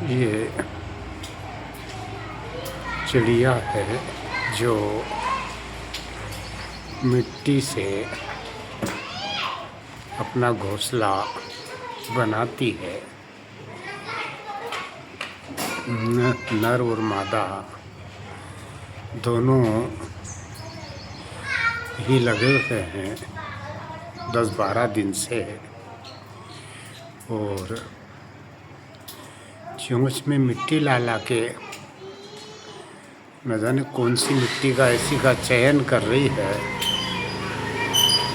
ये चिड़िया है जो मिट्टी से अपना घोंसला बनाती है। नर और मादा दोनों ही लगे हुए हैं 10-12 दिन से, और चोंच में मिट्टी ला ला के न जाने कौन सी मिट्टी का ऐसी का चयन कर रही है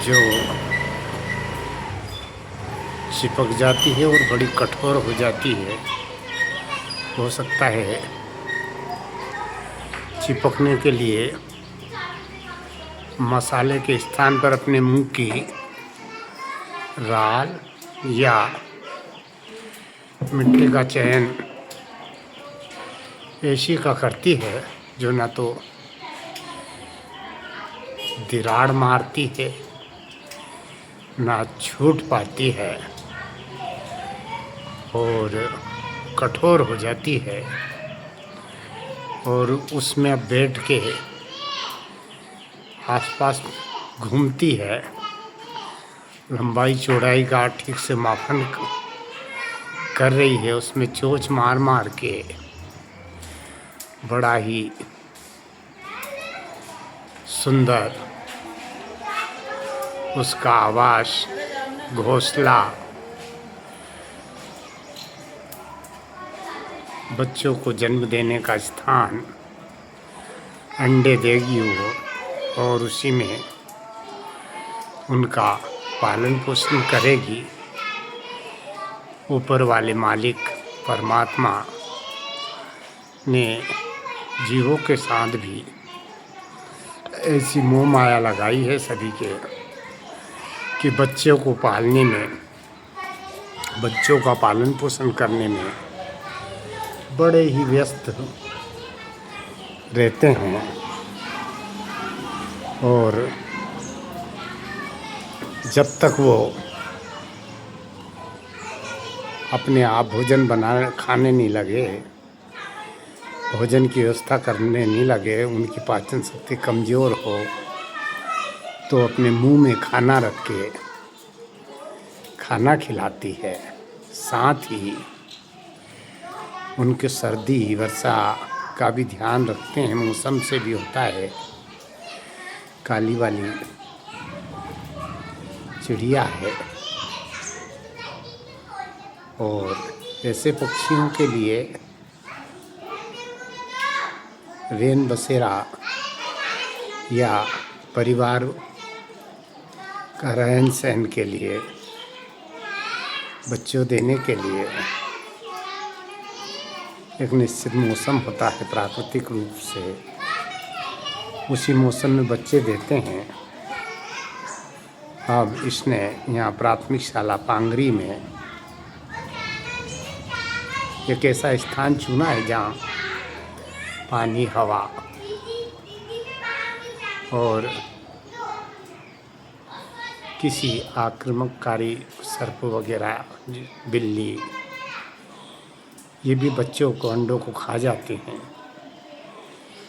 जो चिपक जाती है और बड़ी कठोर हो जाती है। हो सकता है चिपकने के लिए मसाले के स्थान पर अपने मुंह की राल या मिट्टी का चयन ऐसी का करती है जो ना तो दरार मारती है ना छूट पाती है और कठोर हो जाती है, और उसमें अब बैठ के आसपास घूमती है। लंबाई चौड़ाई का ठीक से मापन कर रही है, उसमें चोंच मार मार के बड़ा ही सुंदर उसका आवास, घोंसला, बच्चों को जन्म देने का स्थान, अंडे देगी वो और उसी में उनका पालन पोषण करेगी। ऊपर वाले मालिक परमात्मा ने जीवों के साथ भी ऐसी मोह माया लगाई है सभी के कि बच्चों को पालने में, बच्चों का पालन पोषण करने में बड़े ही व्यस्त रहते हैं, और जब तक वो अपने आप भोजन खाने नहीं लगे, भोजन की व्यवस्था करने नहीं लगे, उनकी पाचन शक्ति कमज़ोर हो तो अपने मुंह में खाना रख के खाना खिलाती है। साथ ही उनके सर्दी वर्षा का भी ध्यान रखते हैं, मौसम से भी होता है। काली वाली चिड़िया है, और ऐसे पक्षियों के लिए रेन बसेरा या परिवार का रहन सहन के लिए, बच्चों देने के लिए एक निश्चित मौसम होता है प्राकृतिक रूप से, उसी मौसम में बच्चे देते हैं। अब इसने यहाँ प्राथमिक शाला पांगरी में एक ऐसा स्थान चुना है जहाँ पानी, हवा और किसी आक्रामककारी सर्प वगैरह, बिल्ली, ये भी बच्चों को, अंडों को खा जाते हैं।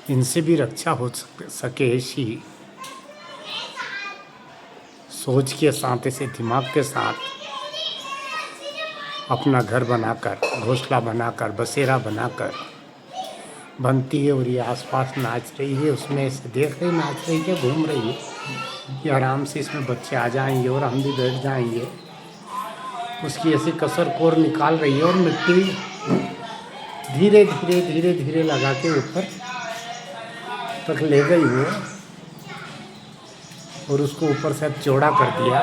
इनसे भी रक्षा हो सके ऐसी सोच के साथ, ऐसे दिमाग के साथ अपना घर बनाकर, घोंसला बनाकर, बसेरा बनाकर बनती है। और ये आसपास नाच रही है, उसमें ऐसे देख रही, नाच रही है, घूम रही है कि आराम से इसमें बच्चे आ जाएंगे और हम भी बैठ जाएंगे। उसकी ऐसी कसर कोर निकाल रही है और मिट्टी धीरे धीरे धीरे धीरे लगा के ऊपर तक ले गई वो, और उसको ऊपर से अब चौड़ा कर दिया,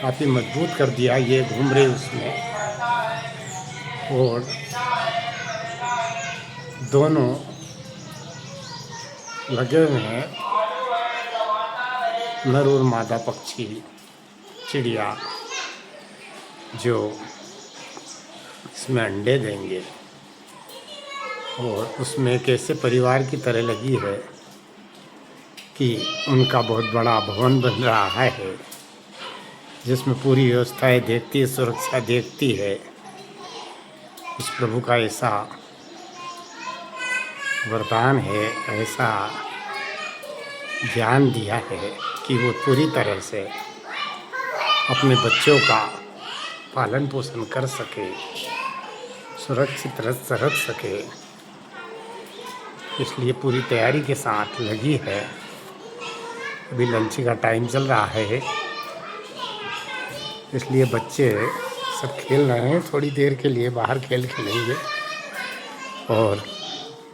काफ़ी मजबूत कर दिया। ये घूम रही उसमें, और दोनों लगे हुए हैं, नर और मादा पक्षी, चिड़िया, जो इसमें अंडे देंगे। और उसमें एक ऐसे परिवार की तरह लगी है कि उनका बहुत बड़ा भवन बन रहा है, जिसमें पूरी व्यवस्थाएं देखती है, सुरक्षा देखती है। इस प्रभु का ऐसा वरदान है, ऐसा ज्ञान दिया है कि वो पूरी तरह से अपने बच्चों का पालन पोषण कर सके, सुरक्षित रख सके, इसलिए पूरी तैयारी के साथ लगी है। अभी लंच का टाइम चल रहा है, इसलिए बच्चे सब खेल रहे हैं। थोड़ी देर के लिए बाहर खेलेंगे और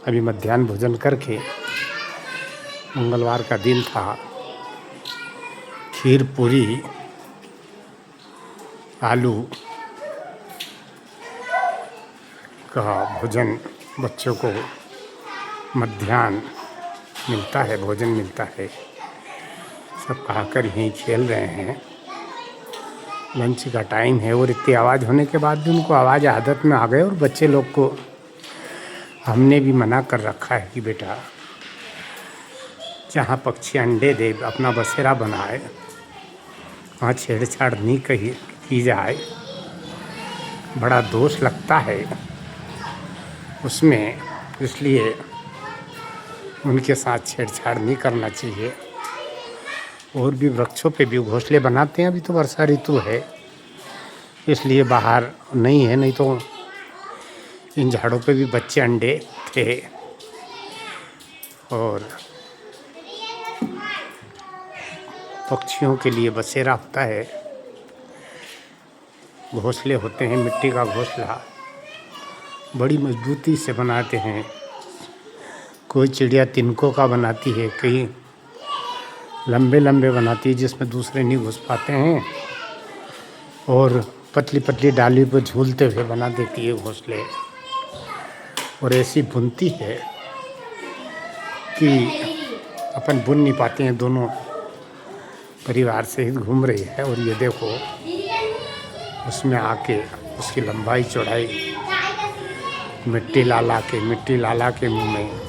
अभी मध्याह्न भोजन करके, मंगलवार का दिन था, खीर पूरी आलू का भोजन बच्चों को मध्याह्न मिलता है, भोजन मिलता है। सब खाकर यहीं खेल रहे हैं। लंच का टाइम है और इतनी आवाज़ होने के बाद भी उनको आवाज़ आदत में आ गए। और बच्चे लोग को हमने भी मना कर रखा है कि बेटा जहाँ पक्षी अंडे दे, अपना बसेरा बनाए, वहाँ छेड़छाड़ नहीं की जाए। बड़ा दोष लगता है उसमें, इसलिए उनके साथ छेड़छाड़ नहीं करना चाहिए। और भी वृक्षों पे भी घोंसले बनाते हैं। अभी तो वर्षा ऋतु है, इसलिए बाहर नहीं है, नहीं तो इन झाड़ों पे भी बच्चे अंडे थे। और पक्षियों के लिए बसेरा होता है, घोंसले होते हैं, मिट्टी का घोंसला बड़ी मजबूती से बनाते हैं। कोई चिड़िया तिनकों का बनाती है, कई लंबे लंबे बनाती है जिसमें दूसरे नहीं घुस पाते हैं, और पतली पतली डाली पर झूलते हुए बना देती है घोंसले। और ऐसी बुनती है कि अपन बुन नहीं पाते हैं। दोनों परिवार से ही घूम रही है। और ये देखो, उसमें आके उसकी लंबाई चौड़ाई मिट्टी ला के मुंह में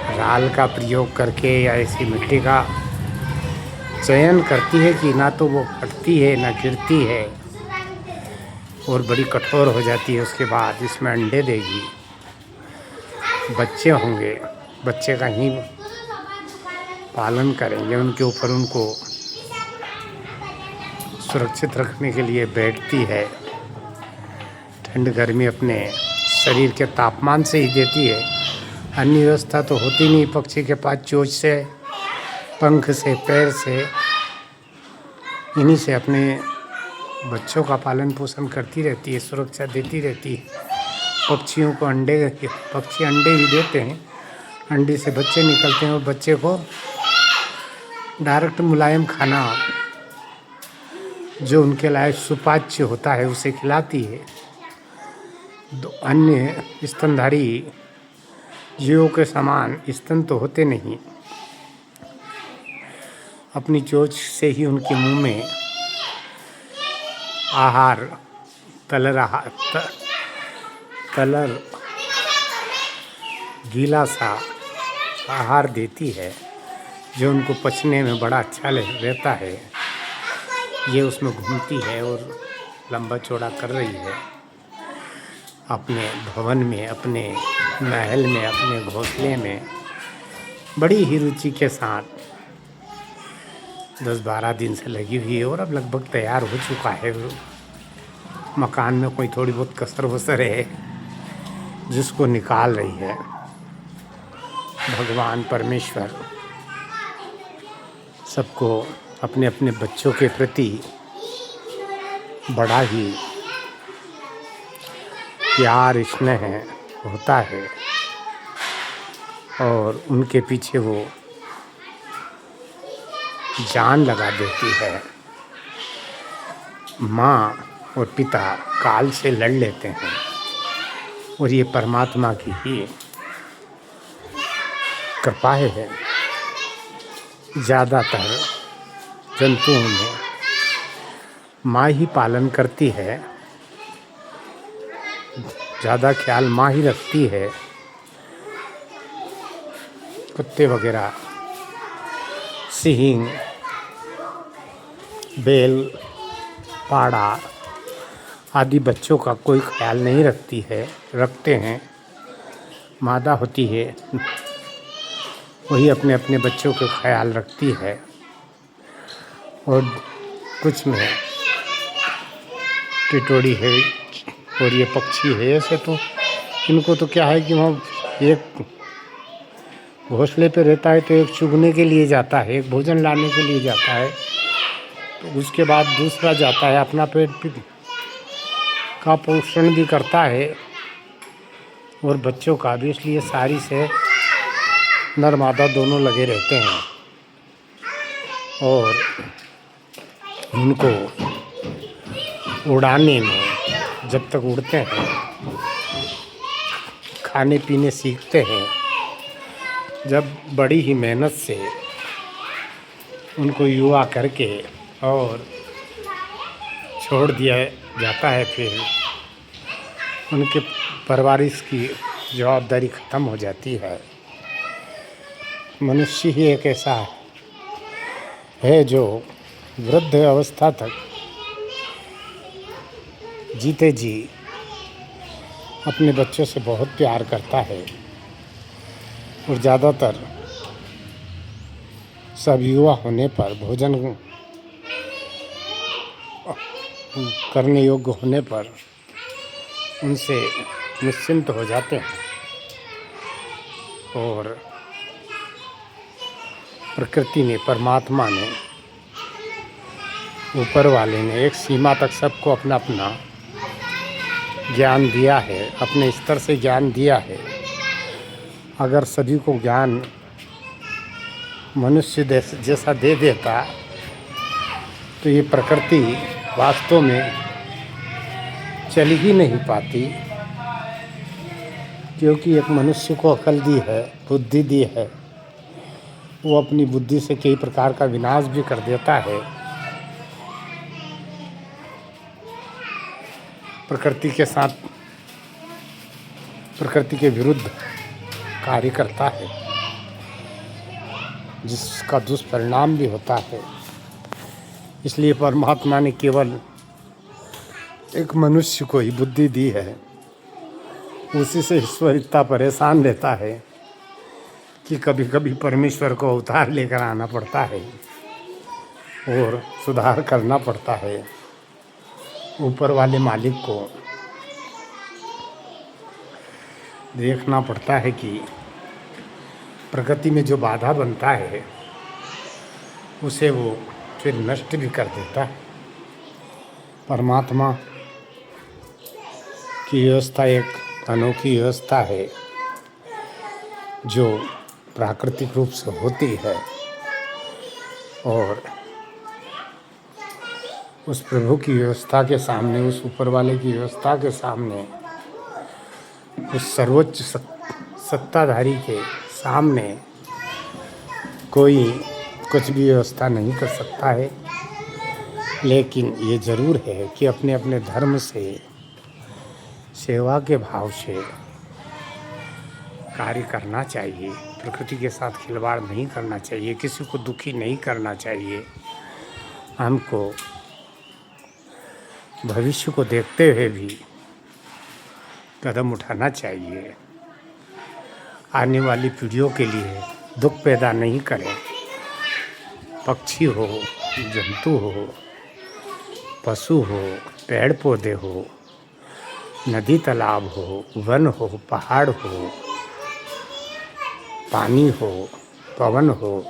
राल का प्रयोग करके या ऐसी मिट्टी का चयन करती है कि ना तो वो फटती है ना गिरती है, और बड़ी कठोर हो जाती है। उसके बाद इसमें अंडे देगी, बच्चे होंगे, बच्चे का ही पालन करेंगे। उनके ऊपर उनको सुरक्षित रखने के लिए बैठती है। ठंड गर्मी अपने शरीर के तापमान से ही देती है। अन्य व्यवस्था तो होती नहीं पक्षी के पास। चोंच से, पंख से, पैर से, इन्हीं से अपने बच्चों का पालन पोषण करती रहती है, सुरक्षा देती रहती है। पक्षियों को पक्षी अंडे ही देते हैं, अंडे से बच्चे निकलते हैं और बच्चे को डायरेक्ट मुलायम खाना जो उनके लायक सुपाच्य होता है उसे खिलाती है। अन्य स्तनधारी जीवों के समान स्तन तो होते नहीं, अपनी चोंच से ही उनके मुंह में आहार, तलर गीला सा आहार देती है, जो उनको पचने में बड़ा अच्छा रहता है। ये उसमें घूमती है और लंबा चौड़ा कर रही है अपने भवन में, अपने महल में, अपने घोंसले में बड़ी ही रुचि के साथ 10-12 दिन से लगी हुई है। और अब लगभग तैयार हो चुका है। मकान में कोई थोड़ी बहुत कसर वसर है जिसको निकाल रही है। भगवान परमेश्वर सबको अपने अपने बच्चों के प्रति बड़ा ही प्यार स्नेह होता है, और उनके पीछे वो जान लगा देती है। माँ और पिता काल से लड़ लेते हैं, और ये परमात्मा की ही कृपा है। ज़्यादातर जंतुओं में माँ ही पालन करती है, ज़्यादा ख्याल माँ ही रखती है। कुत्ते वगैरह, सिंह, बेल, पाड़ा आदि बच्चों का कोई ख्याल नहीं रखते हैं। मादा होती है वही अपने अपने बच्चों का ख्याल रखती है। और कुछ में टिटोड़ी है और ये पक्षी है। ऐसे तो इनको तो क्या है कि वहाँ एक घोंसले पे रहता है तो एक चुगने के लिए जाता है, एक भोजन लाने के लिए जाता है, तो उसके बाद दूसरा जाता है, अपना पेट का पोषण भी करता है और बच्चों का भी। इसलिए सारी से नर मादा दोनों लगे रहते हैं और उनको उड़ाने में जब तक उड़ते हैं, खाने पीने सीखते हैं, जब बड़ी ही मेहनत से उनको युवा करके और छोड़ दिया जाता है, फिर उनके परवरिश की जवाबदारी ख़त्म हो जाती है। मनुष्य ही एक ऐसा है जो वृद्ध अवस्था तक जीते जी अपने बच्चों से बहुत प्यार करता है और ज़्यादातर सब युवा होने पर, भोजन करने योग्य होने पर उनसे निश्चिंत हो जाते हैं। और प्रकृति ने, परमात्मा ने, ऊपर वाले ने एक सीमा तक सबको अपना अपना ज्ञान दिया है, अपने स्तर से ज्ञान दिया है। अगर सभी को ज्ञान मनुष्य जैसा दे देता तो ये प्रकृति वास्तव में चल ही नहीं पाती, क्योंकि एक मनुष्य को अकल दी है, बुद्धि दी है, वो अपनी बुद्धि से कई प्रकार का विनाश भी कर देता है। प्रकृति के साथ, प्रकृति के विरुद्ध कार्य करता है, जिसका दुष्परिणाम भी होता है। इसलिए परमात्मा ने केवल एक मनुष्य को ही बुद्धि दी है। उसी से ईश्वर इतना परेशान रहता है कि कभी कभी परमेश्वर को अवतार लेकर आना पड़ता है और सुधार करना पड़ता है। ऊपर वाले मालिक को देखना पड़ता है कि प्रकृति में जो बाधा बनता है उसे वो फिर नष्ट भी कर देता है। परमात्मा की व्यवस्था एक अनोखी व्यवस्था है जो प्राकृतिक रूप से होती है और उस प्रभु की व्यवस्था के सामने, उस ऊपर वाले की व्यवस्था के सामने, उस सर्वोच्च सत्ताधारी के सामने कोई कुछ भी व्यवस्था नहीं कर सकता है। लेकिन ये ज़रूर है कि अपने अपने धर्म से, सेवा के भाव से कार्य करना चाहिए। प्रकृति के साथ खिलवाड़ नहीं करना चाहिए, किसी को दुखी नहीं करना चाहिए। हमको भविष्य को देखते हुए भी कदम उठाना चाहिए। आने वाली पीढ़ियों के लिए दुख पैदा नहीं करें। पक्षी हो, जंतु हो, पशु हो, पेड़ पौधे हो, नदी तालाब हो, वन हो, पहाड़ हो, पानी हो, पवन हो,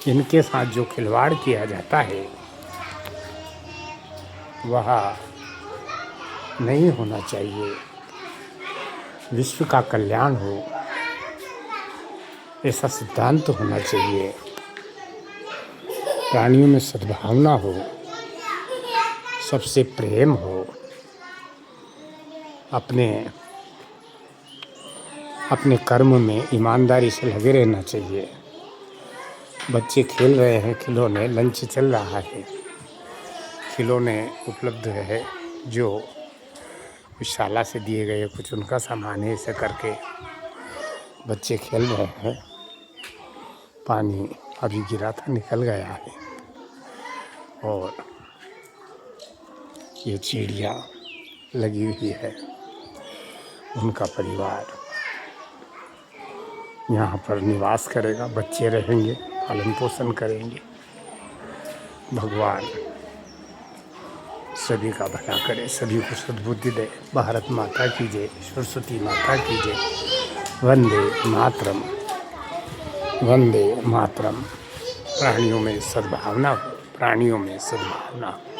इनके साथ जो खिलवाड़ किया जाता है वह नहीं होना चाहिए। विश्व का कल्याण हो, ऐसा सिद्धांत होना चाहिए। प्राणियों में सद्भावना हो, सबसे प्रेम हो, अपने कर्म में ईमानदारी से लगे रहना चाहिए। बच्चे खेल रहे हैं खिलौने, लंच चल रहा है, खिलौने उपलब्ध है जो विशाला से दिए गए कुछ उनका सामान है, ऐसे करके बच्चे खेल रहे हैं। पानी अभी गिरा था, निकल गया है और ये चिड़िया लगी हुई है, उनका परिवार यहाँ पर निवास करेगा, बच्चे रहेंगे, पालन पोषण करेंगे। भगवान सभी का भला करे, सभी को सद्बुद्धि दे। भारत माता की जय, सरस्वती माता की जय। वंदे मातरम, वंदे मातरम। प्राणियों में सद्भावना हो, प्राणियों में सद्भावना हो।